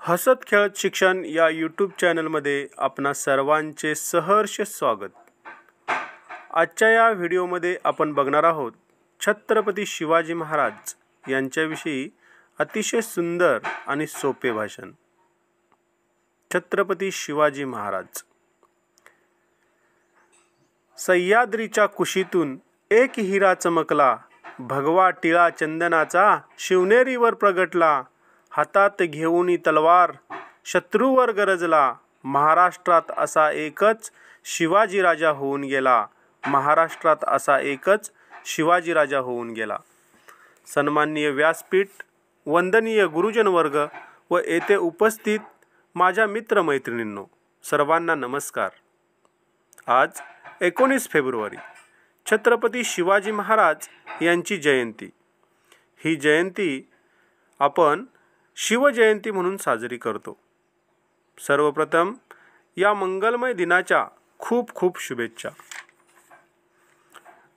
हसत खेळत शिक्षण या यूट्यूब चॅनलमध्ये आपणा सर्वांचे सहर्ष स्वागत। आजच्या या व्हिडिओमध्ये आपण बघणार आहोत छत्रपती शिवाजी महाराज यांच्याविषयी अतिशय सुंदर आणि सोपे भाषण। छत्रपती शिवाजी महाराज। सह्याद्रीच्या कुशीतून एक हिरा चमकला, भगवा टिळा चंदनाचा शिवनेरीवर प्रगटला। हातात घेऊनी तलवार शत्रूवर गरजला, महाराष्ट्रात असा एकच शिवाजी राजा होऊन गेला। महाराष्ट्रात असा एकच शिवाजी राजा होऊन गेला। सन्माननीय व्यासपीठ, वंदनीय गुरुजन वर्ग व येथे उपस्थित माझ्या मित्रमैत्रिणींनो, सर्वांना नमस्कार। आज 19 फेब्रुवारी छत्रपती शिवाजी महाराज यांची जयंती। ही जयंती आपण शिवजयंती म्हणून साजरी करतो। सर्वप्रथम या मंगलमय दिनाच्या खूप खूप शुभेच्छा।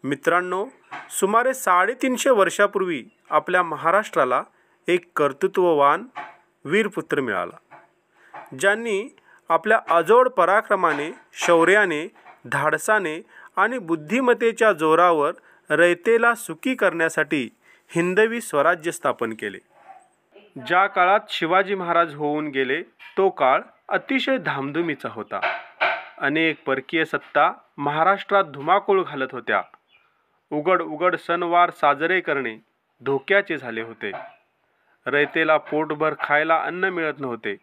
मित्रांनो, सुमारे 350 वर्षापूर्वी आपल्या महाराष्ट्राला एक कर्तृत्ववान वीरपुत्र मिळाला, ज्यांनी आपल्या अजोड पराक्रमाने, शौर्याने, धाडसाने आणि बुद्धिमत्तेच्या जोरावर रयतेला सुखी करण्यासाठी हिंदवी स्वराज्य स्थापन केले। ज्या काळात शिवाजी महाराज होऊन गेले तो काळ अतिशय धामधुमीचा होता। अनेक परकीय सत्ता महाराष्ट्रात धुमाकूळ घालत होत्या। उघड उघड सणवार साजरे करणे धोक्याचे झाले होते। रयतेला पोटभर खायला अन्न मिळत नव्हते,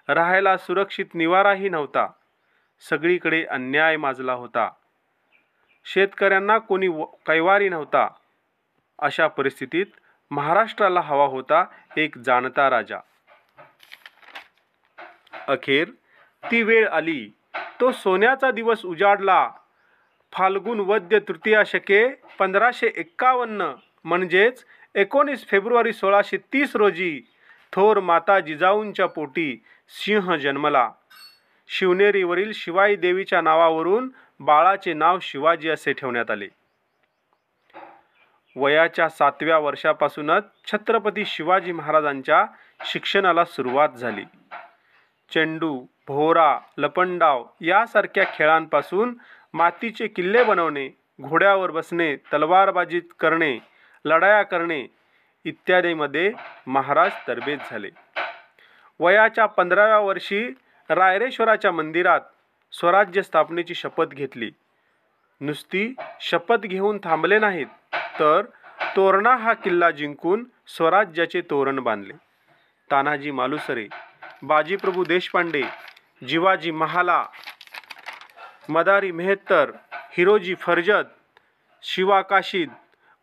राहायला सुरक्षित निवाराही नव्हता। सगळीकडे अन्याय माजला होता। शेतकऱ्यांना कोणी कैवारी नव्हता। अशा परिस्थितीत महाराष्ट्राला हवा होता एक जाणता राजा। अखेर ती वेळ आली। तो सोन्याचा दिवस उजाडला। फाल्गुन वद्य तृतीया शके 1551 म्हणजेच 19 फेब्रुवारी 1630 रोजी थोर माता जिजाऊंच्या पोटी सिंह जन्मला। शिवनेरीवरील शिवाई देवीच्या नावावरून बाळाचे नाव शिवाजी असे ठेवण्यात आले। वयाच्या 7व्या वर्षापासूनच छत्रपती शिवाजी महाराजांच्या शिक्षणाला सुरुवात झाली। चेंडू, भोवरा, लपंडाव यासारख्या खेळांपासून मातीचे किल्ले बनवणे, घोड्यावर बसणे, तलवारबाजी करणे, लढाया करणे इत्यादीमध्ये महाराज तरबेज झाले। वयाच्या 15व्या वर्षी रायरेश्वराच्या मंदिरात स्वराज्य स्थापनेची शपथ घेतली। नुसती शपथ घेऊन थांबले नाहीत, तर तोरणा हा किल्ला जिंकून स्वराज्याचे तोरण बांधले। तानाजी मालुसरे, बाजीप्रभू देशपांडे, जिवाजी महाला, मदारी मेहतर, हिरोजी फर्जद, शिवा काशीद,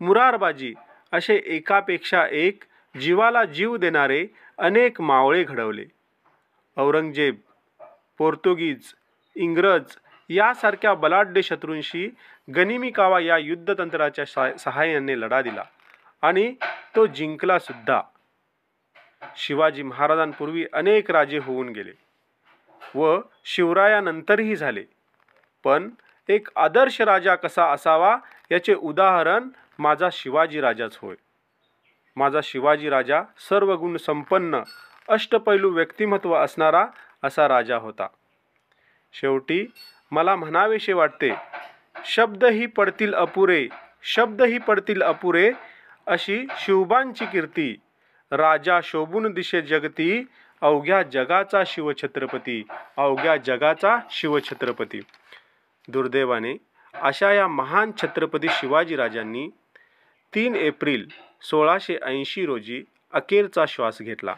मुरारबाजी असे एकापेक्षा एक जीवाला जीव देणारे अनेक मावळे घडवले। औरंगजेब, पोर्तुगीज, इंग्रज यासारख्या बलाढ्य शत्रूंशी गनिमी कावा या युद्धतंत्राच्या सहाय्याने लढा दिला आणि तो जिंकला सुद्धा। शिवाजी महाराजांपूर्वी अनेक राजे होऊन गेले व शिवरायानंतरही झाले, पण एक आदर्श राजा कसा असावा याचे उदाहरण माझा शिवाजी राजाच होय। माझा शिवाजी राजा सर्वगुण संपन्न, अष्टपैलू व्यक्तिमत्व असणारा असा राजा होता। शेवटी मला म्हणावेसे वाटते, शब्दही पडतील अपुरे, शब्दही पडतील अपुरे, अशी शिवबांची कीर्ती। राजा शोभून दिशे जगती, अवघ्या जगाचा शिवछत्रपती, अवघ्या जगाचा शिवछत्रपती। दुर्दैवाने अशा या महान छत्रपती शिवाजी राजांनी 3 एप्रिल 1680 रोजी अखेरचा श्वास घेतला।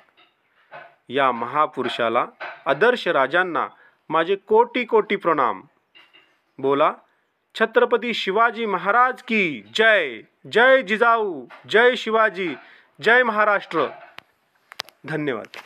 या महापुरुषाला, आदर्श राजांना माझे कोटी कोटी प्रणाम। बोला छत्रपती शिवाजी महाराज की जय। जय जिजाऊ, जय शिवाजी, जय महाराष्ट्र। धन्यवाद।